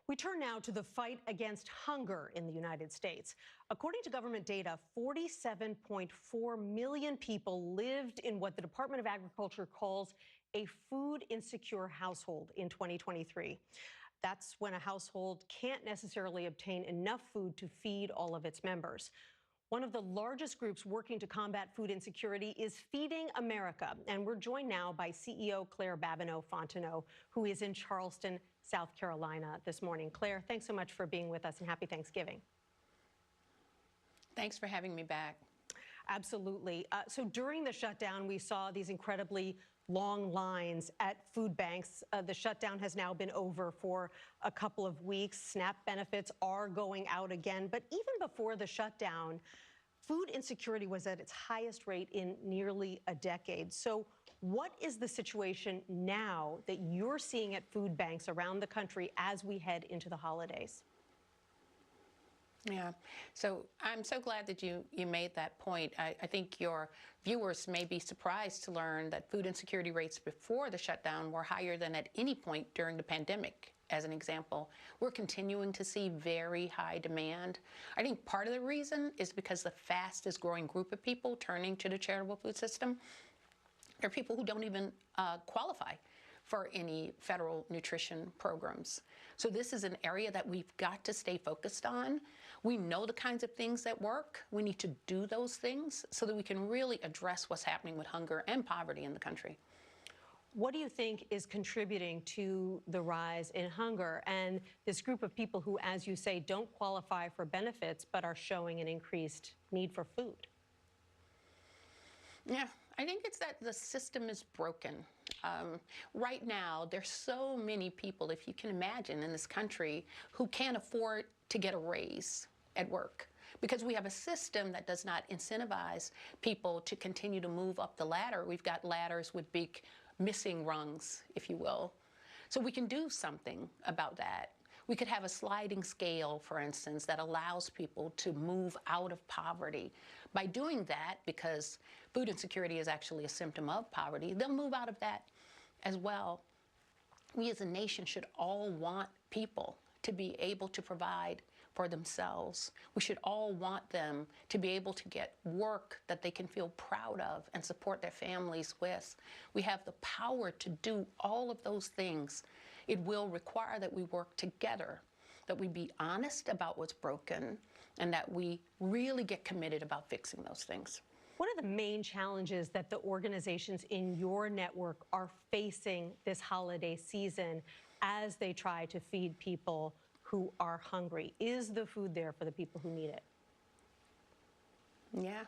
We turn now to the fight against hunger in the United States. According to government data, 47.4 million people lived in what the Department of Agriculture calls a food insecure household in 2023. That's when a household can't necessarily obtain enough food to feed all of its members. One of the largest groups working to combat food insecurity is Feeding America. And we're joined now by CEO Claire Babineaux-Fontenot, who is in Charleston, South Carolina this morning. Claire, thanks so much for being with us and happy Thanksgiving. Thanks for having me back. Absolutely. So during the shutdown, we saw these incredibly long lines at food banks. The shutdown has now been over for a couple of weeks. SNAP benefits are going out again. But even before the shutdown, food insecurity was at its highest rate in nearly a decade. So what is the situation now that you're seeing at food banks around the country as we head into the holidays? Yeah, so I'm so glad that you made that point. I think your viewers may be surprised to learn that food insecurity rates before the shutdown were higher than at any point during the pandemic. As an example, we're continuing to see very high demand. I think part of the reason is because the fastest growing group of people turning to the charitable food system are people who don't even qualify for any federal nutrition programs. So this is an area that we've got to stay focused on. We know the kinds of things that work. We need to do those things so that we can really address what's happening with hunger and poverty in the country. What do you think is contributing to the rise in hunger and this group of people who, as you say, don't qualify for benefits but are showing an increased need for food? Yeah, I think it's that the system is broken. Right now, there's so many people, if you can imagine, in this country who can't afford to get a raise at work because we have a system that does not incentivize people to continue to move up the ladder. We've got ladders with big missing rungs, if you will. So we can do something about that. We could have a sliding scale, for instance, that allows people to move out of poverty. By doing that, because food insecurity is actually a symptom of poverty, they'll move out of that as well. We as a nation should all want people to be able to provide for themselves. We should all want them to be able to get work that they can feel proud of and support their families with. We have the power to do all of those things. It will require that we work together, that we be honest about what's broken, and that we really get committed about fixing those things. What are the main challenges that the organizations in your network are facing this holiday season as they try to feed people who are hungry? Is the food there for the people who need it? Yeah.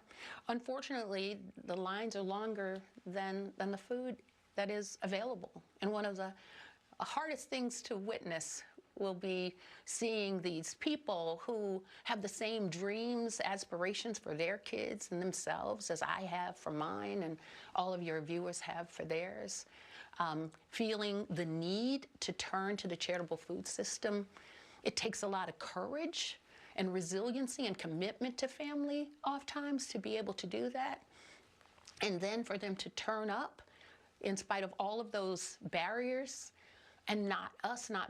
Unfortunately, the lines are longer than the food that is available. And one of the hardest things to witness will be seeing these people who have the same dreams, aspirations for their kids and themselves as I have for mine and all of your viewers have for theirs. Feeling the need to turn to the charitable food system. It takes a lot of courage and resiliency and commitment to family oftentimes to be able to do that. And then for them to turn up in spite of all of those barriers and not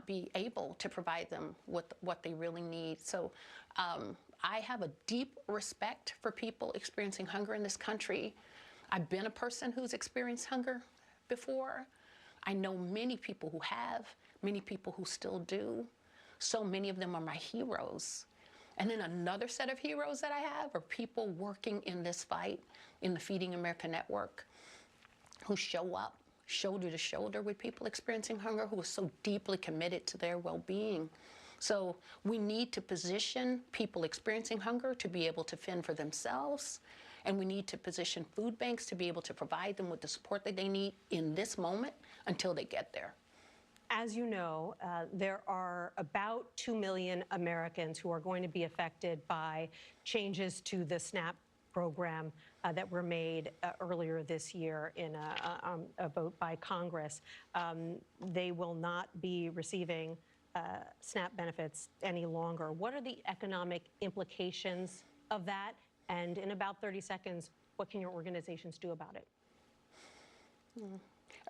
be able to provide them with what they really need. So I have a deep respect for people experiencing hunger in this country. I've been a person who's experienced hunger before. I know many people who have, many people who still do. So many of them are my heroes. And then another set of heroes that I have are people working in this fight in the Feeding America network who show up shoulder to shoulder with people experiencing hunger, who are so deeply committed to their well-being. So we need to position people experiencing hunger to be able to fend for themselves, and we need to position food banks to be able to provide them with the support that they need in this moment until they get there. As you know, there are about 2 million Americans who are going to be affected by changes to the SNAP program that were made earlier this year in a vote by Congress. They will not be receiving SNAP benefits any longer. What are the economic implications of that? And in about 30 seconds, what can your organizations do about it?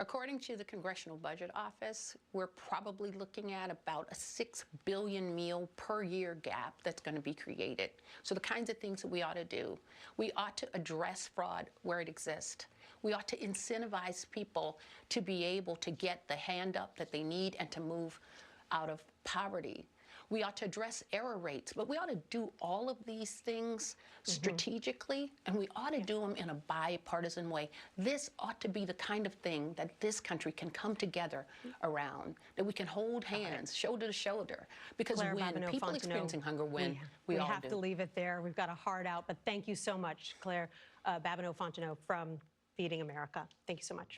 According to the Congressional Budget Office, we're probably looking at about a 6 billion meal per year gap that's going to be created. So the kinds of things that we ought to do, we ought to address fraud where it exists. We ought to incentivize people to be able to get the hand up that they need and to move out of poverty. We ought to address error rates, but we ought to do all of these things strategically, and we ought to do them in a bipartisan way. This ought to be the kind of thing that this country can come together around, that we can hold hands, shoulder to shoulder, because Claire when people Babineaux-Fontenot, experiencing hunger win, we all have do. to leave it there. We've got a heart out, but thank you so much, Claire Babineaux-Fontenot from Feeding America. Thank you so much.